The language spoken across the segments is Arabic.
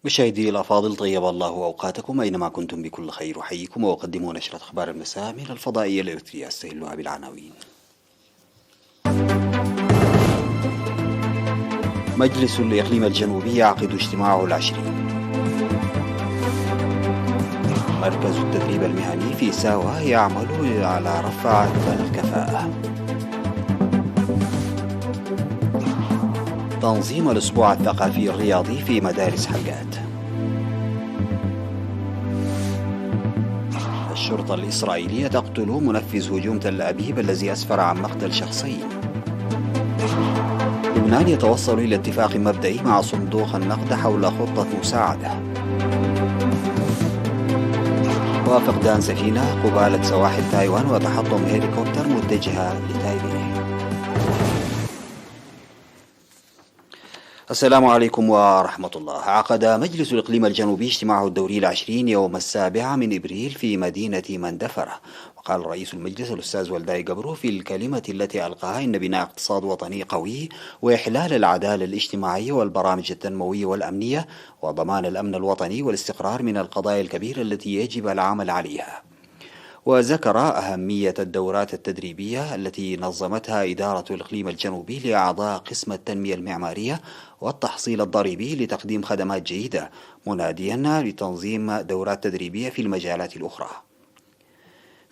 مشاهدي الأفاضل، طيب الله أوقاتكم أينما كنتم بكل خير. أحييكم وأقدم نشرة أخبار المساء من الفضائية الإرثية أستهلها بالعناوين. مجلس الإقليم الجنوبي يعقد اجتماعه العشرين. مركز التدريب المهني في ساوة يعمل على رفع الكفاءة. تنظيم الأسبوع الثقافي الرياضي في مدارس حلقات. الشرطة الإسرائيلية تقتل منفذ هجوم تل أبيب الذي أسفر عن مقتل شخصين. لبنان يتوصل إلى اتفاق مبدئي مع صندوق النقد حول خطة مساعدة. وفقدان سفينة قبالة سواحل تايوان وتحطم هليكوبتر متجهة لتايبي. السلام عليكم ورحمة الله. عقد مجلس الإقليم الجنوبي اجتماعه الدوري العشرين يوم 7 من إبريل في مدينة مندفرة. وقال رئيس المجلس الأستاذ ولداي قبرو في الكلمة التي ألقاها إن بناء اقتصاد وطني قوي وإحلال العدالة الاجتماعية والبرامج التنموية والأمنية وضمان الأمن الوطني والاستقرار من القضايا الكبيرة التي يجب العمل عليها. وذكر أهمية الدورات التدريبية التي نظمتها إدارة الإقليم الجنوبي لأعضاء قسم التنمية المعمارية والتحصيل الضريبي لتقديم خدمات جيدة، مناديا لتنظيم دورات تدريبية في المجالات الأخرى.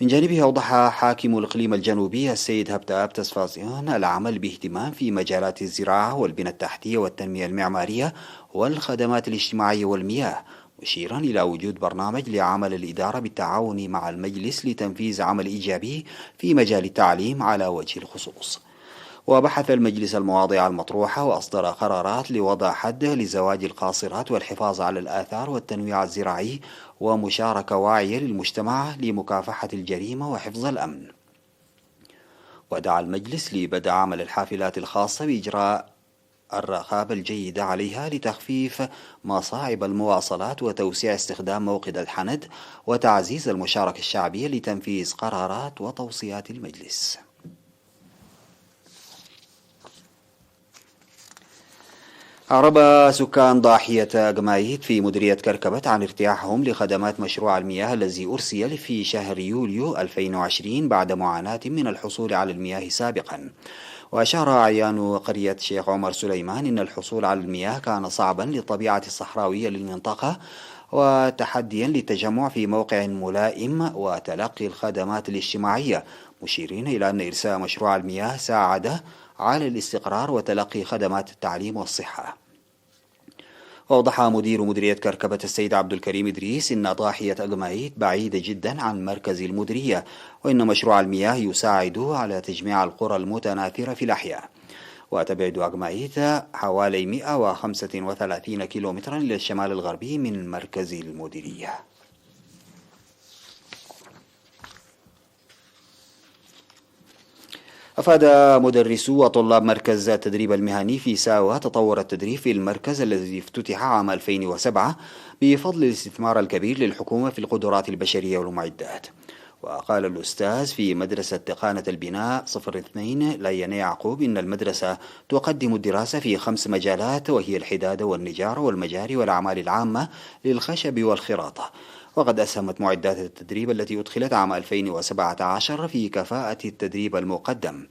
من جانبه أوضح حاكم الإقليم الجنوبي السيد هبتاب تسفاسيون العمل باهتمام في مجالات الزراعة والبنى التحتية والتنمية المعمارية والخدمات الاجتماعية والمياه، مشيرا إلى وجود برنامج لعمل الإدارة بالتعاون مع المجلس لتنفيذ عمل إيجابي في مجال التعليم على وجه الخصوص. وبحث المجلس المواضيع المطروحة وأصدر قرارات لوضع حد لزواج القاصرات والحفاظ على الآثار والتنويع الزراعي ومشاركة واعية للمجتمع لمكافحة الجريمة وحفظ الأمن. ودعا المجلس لبدء عمل الحافلات الخاصة بإجراء الرقابة الجيدة عليها لتخفيف مصاعب المواصلات وتوسيع استخدام موقد الحند وتعزيز المشاركة الشعبية لتنفيذ قرارات وتوصيات المجلس. أعرب سكان ضاحية قمايت في مديرية كركبة عن ارتياحهم لخدمات مشروع المياه الذي أرسل في شهر يوليو 2020 بعد معاناة من الحصول على المياه سابقا. وأشار أعيان قرية شيخ عمر سليمان إن الحصول على المياه كان صعبا للطبيعة الصحراوية للمنطقة وتحديا للتجمع في موقع ملائم وتلقي الخدمات الاجتماعية، مشيرين إلى أن إرساء مشروع المياه ساعد على الاستقرار وتلقي خدمات التعليم والصحة. وأوضح مدير مديرية كركبة السيد عبد الكريم إدريس إن ضاحية أقمايت بعيدة جدا عن مركز المديرية، وإن مشروع المياه يساعد على تجميع القرى المتناثرة في الأحياء. وتبعد أقمايت حوالي 135 كيلومترا إلى الشمال الغربي من مركز المديرية. أفاد مدرسو وطلاب مركز التدريب المهني في ساوة تطور التدريب في المركز الذي افتتح عام 2007 بفضل الاستثمار الكبير للحكومة في القدرات البشرية والمعدات. وقال الأستاذ في مدرسة تقانة البناء 02 لين يعقوب إن المدرسة تقدم الدراسة في 5 مجالات، وهي الحدادة والنجارة والمجاري والأعمال العامة للخشب والخراطة. وقد أسهمت معدات التدريب التي أدخلت عام 2017 في كفاءة التدريب المقدم.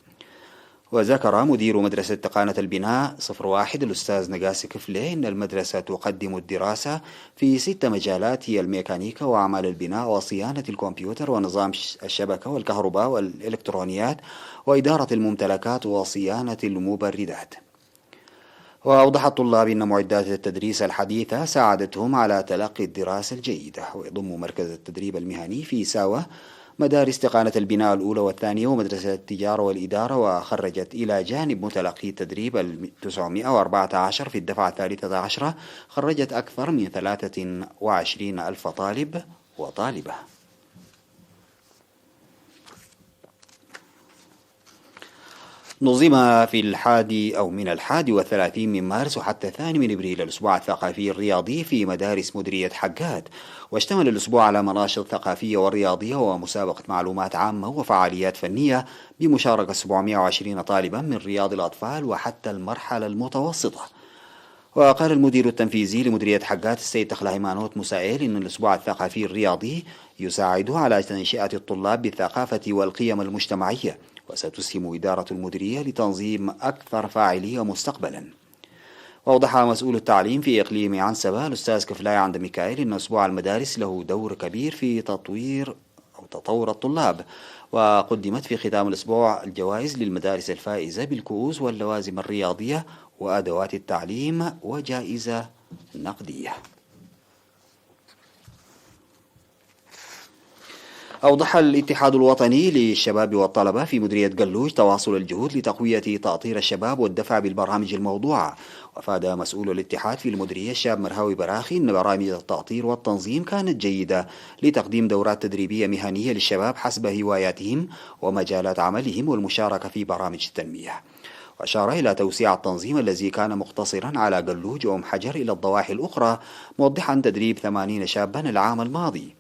وذكر مدير مدرسة تقانة البناء 01 الأستاذ نقاس كفلي إن المدرسة تقدم الدراسة في 6 مجالات، هي الميكانيكا وأعمال البناء وصيانة الكمبيوتر ونظام الشبكة والكهرباء والإلكترونيات وإدارة الممتلكات وصيانة المبردات. وأوضح الطلاب أن معدات التدريس الحديثة ساعدتهم على تلقي الدراسة الجيدة. ويضم مركز التدريب المهني في ساوة مدارس تقانة البناء الأولى والثانية ومدرسة التجارة والإدارة، وخرجت إلى جانب متلقي التدريب 914 في الدفعة 13 خرجت أكثر من 23 ألف طالب وطالبة. نظم في من 31 من مارس وحتى 2 من إبريل الأسبوع الثقافي الرياضي في مدارس مديرية حقات، واشتمل الأسبوع على مناشط ثقافية ورياضية ومسابقة معلومات عامة وفعاليات فنية بمشاركة 720 طالبا من رياض الأطفال وحتى المرحلة المتوسطة. وقال المدير التنفيذي لمديرية حقات السيد تخلا هيمانوت موسائيل إن الأسبوع الثقافي الرياضي يساعد على تنشئة الطلاب بالثقافة والقيم المجتمعية، وستسهم إدارة المديرية لتنظيم أكثر فاعلية مستقبلا. وأوضح مسؤول التعليم في إقليم عنسبة الأستاذ كفلاي عند ميكائيل أن أسبوع المدارس له دور كبير في تطور الطلاب، وقدمت في ختام الأسبوع الجوائز للمدارس الفائزة بالكؤوس واللوازم الرياضية وأدوات التعليم وجائزة نقدية. أوضح الاتحاد الوطني للشباب والطلبة في مديرية قلوج تواصل الجهود لتقوية تأطير الشباب والدفع بالبرامج الموضوعة. وأفاد مسؤول الاتحاد في المديرية الشاب مرهاوي براخي أن برامج التأطير والتنظيم كانت جيدة لتقديم دورات تدريبية مهنية للشباب حسب هواياتهم ومجالات عملهم والمشاركة في برامج التنمية. وأشار إلى توسيع التنظيم الذي كان مقتصرا على قلوج وأم حجر إلى الضواحي الأخرى، موضحا تدريب 80 شابا العام الماضي.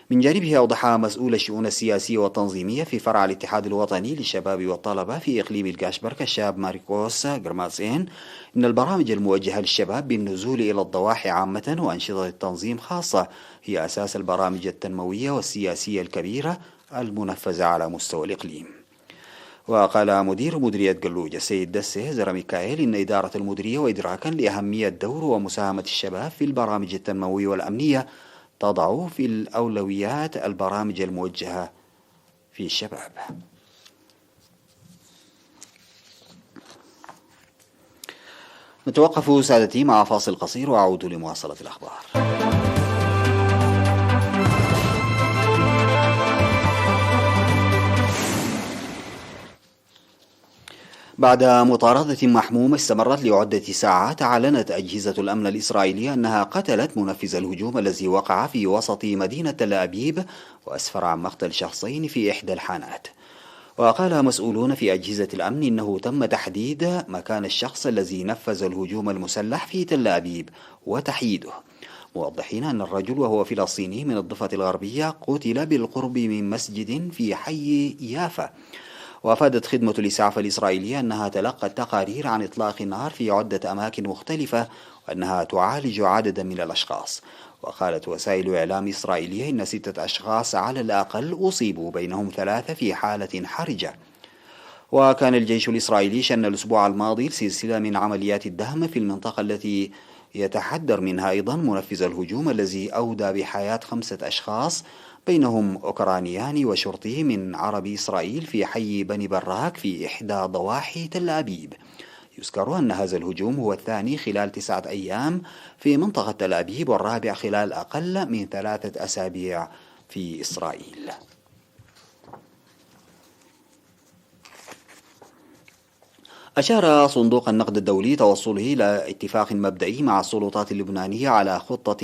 من جانبه أوضح مسؤول الشؤون السياسية والتنظيمية في فرع الاتحاد الوطني للشباب والطلبة في إقليم القاشبرك الشاب ماريكوس قرماسين إن البرامج الموجهة للشباب بالنزول إلى الضواحي عامة وأنشطة التنظيم خاصة هي أساس البرامج التنموية والسياسية الكبيرة المنفذة على مستوى الإقليم. وقال مدير مديرية قلوج السيد دسه زر ميكائيل إن إدارة المديرية وإدراكا لأهمية دور ومساهمة الشباب في البرامج التنموية والأمنية تضع في الأولويات البرامج الموجهة في الشباب. نتوقف سادتي مع فاصل قصير وأعود لمواصلة الأخبار. بعد مطاردة محمومة استمرت لعدة ساعات، أعلنت أجهزة الأمن الإسرائيلية أنها قتلت منفذ الهجوم الذي وقع في وسط مدينة تل أبيب وأسفر عن مقتل شخصين في إحدى الحانات. وقال مسؤولون في أجهزة الأمن إنه تم تحديد مكان الشخص الذي نفذ الهجوم المسلح في تل أبيب وتحييده، موضحين أن الرجل وهو فلسطيني من الضفة الغربية قتل بالقرب من مسجد في حي يافا. وأفادت خدمة الإسعاف الإسرائيلية أنها تلقت تقارير عن إطلاق النار في عدة أماكن مختلفة وأنها تعالج عددا من الأشخاص. وقالت وسائل إعلام إسرائيلية إن 6 أشخاص على الأقل أصيبوا، بينهم 3 في حالة حرجة. وكان الجيش الإسرائيلي شن الأسبوع الماضي سلسلة من عمليات الدهم في المنطقة التي يتحدر منها أيضا منفذ الهجوم الذي أودى بحياة 5 أشخاص، بينهم أوكرانيان وشرطي من عرب إسرائيل في حي بني براك في إحدى ضواحي تل أبيب. يذكر أن هذا الهجوم هو الثاني خلال 9 أيام في منطقة تل أبيب والرابع خلال أقل من 3 أسابيع في إسرائيل. أشار صندوق النقد الدولي توصله إلى اتفاق مبدئي مع السلطات اللبنانية على خطة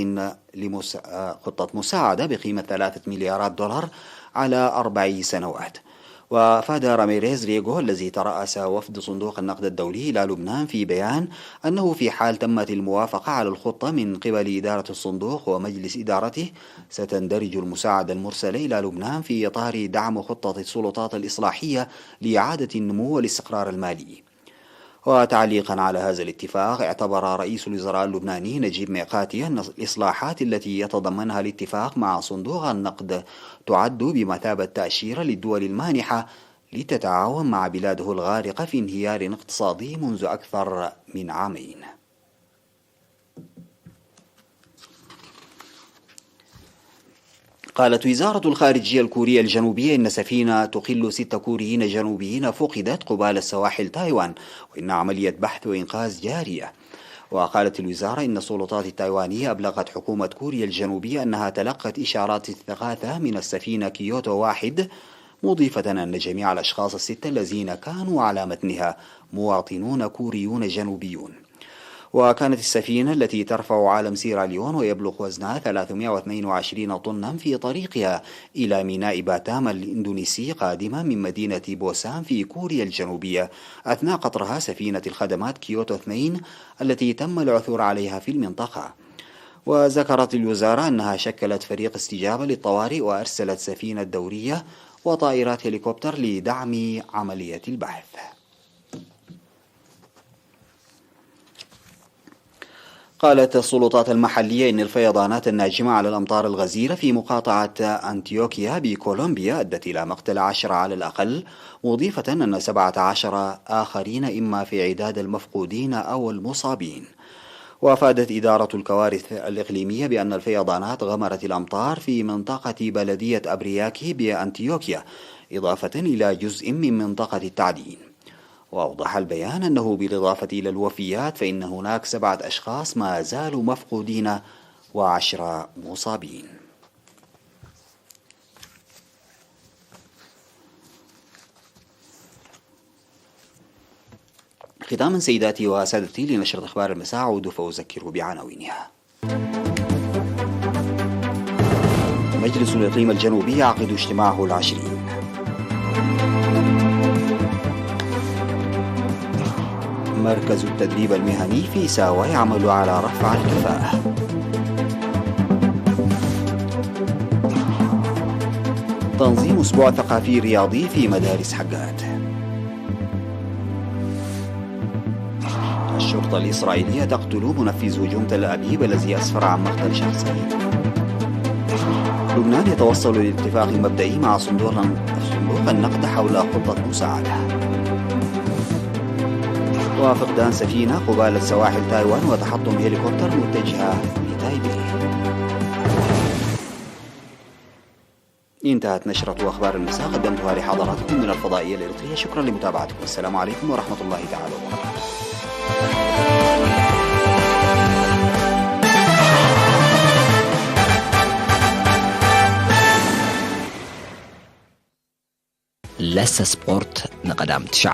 مساعدة بقيمة 3 مليارات دولار على 4 سنوات. وأفاد راميريز ريغو الذي ترأس وفد صندوق النقد الدولي إلى لبنان في بيان أنه في حال تمت الموافقة على الخطة من قبل إدارة الصندوق ومجلس إدارته، ستندرج المساعدة المرسلة إلى لبنان في إطار دعم خطة السلطات الإصلاحية لإعادة النمو والاستقرار المالي. وتعليقا على هذا الاتفاق، اعتبر رئيس الوزراء اللبناني نجيب ميقاتي أن الإصلاحات التي يتضمنها الاتفاق مع صندوق النقد تعد بمثابة تأشيرة للدول المانحة لتتعاون مع بلاده الغارقة في انهيار اقتصادي منذ أكثر من عامين. قالت وزارة الخارجية الكورية الجنوبية إن سفينة تقل 6 كوريين جنوبيين فقدت قبالة سواحل تايوان، وإن عملية بحث وإنقاذ جارية. وقالت الوزارة إن السلطات التايوانية أبلغت حكومة كوريا الجنوبية أنها تلقت إشارات استغاثة من السفينة كيوتو 1، مضيفة أن جميع الأشخاص ال6 الذين كانوا على متنها مواطنون كوريون جنوبيون. وكانت السفينة التي ترفع علم سيراليون ويبلغ وزنها 322 طنا في طريقها إلى ميناء باتام الإندونيسي قادمة من مدينة بوسان في كوريا الجنوبية أثناء قطرها سفينة الخدمات كيوتو 2 التي تم العثور عليها في المنطقة. وذكرت الوزارة أنها شكلت فريق استجابة للطوارئ وأرسلت سفينة دورية وطائرات هليكوبتر لدعم عملية البحث. قالت السلطات المحلية إن الفيضانات الناجمة على الأمطار الغزيرة في مقاطعة أنتيوكيا بكولومبيا أدت إلى مقتل 10 على الأقل، مضيفة أن 17 آخرين إما في عداد المفقودين أو المصابين. وأفادت إدارة الكوارث الإقليمية بأن الفيضانات غمرت الأمطار في منطقة بلدية أبرياكي بأنتيوكيا، إضافة إلى جزء من منطقة التعدين. وأوضح البيان أنه بالإضافة إلى الوفيات فإن هناك 7 أشخاص ما زالوا مفقودين و10 مصابين. ختاما سيداتي وسادتي لنشرة أخبار المساء أعود فأذكر بعناوينها. مجلس الإقليم الجنوبي يعقد اجتماعه ال20. مركز التدريب المهني في ساوى يعمل على رفع الكفاءة. تنظيم أسبوع ثقافي رياضي في مدارس حقات. الشرطة الإسرائيلية تقتل منفذ هجوم تل أبيب الذي أسفر عن مقتل شخصين. لبنان يتوصل لاتفاق مبدئي مع صندوق النقد حول خطة مساعدة. وفقدان سفينة قبالة سواحل تايوان وتحطم هليكوبتر متجهة لتايبي. انتهت نشرة أخبار المساء، قدمتها لحضراتكم من الفضائية الإريترية. شكرا لمتابعتكم، والسلام عليكم ورحمة الله تعالى وبركاته. لسه سبورت نقدم تشع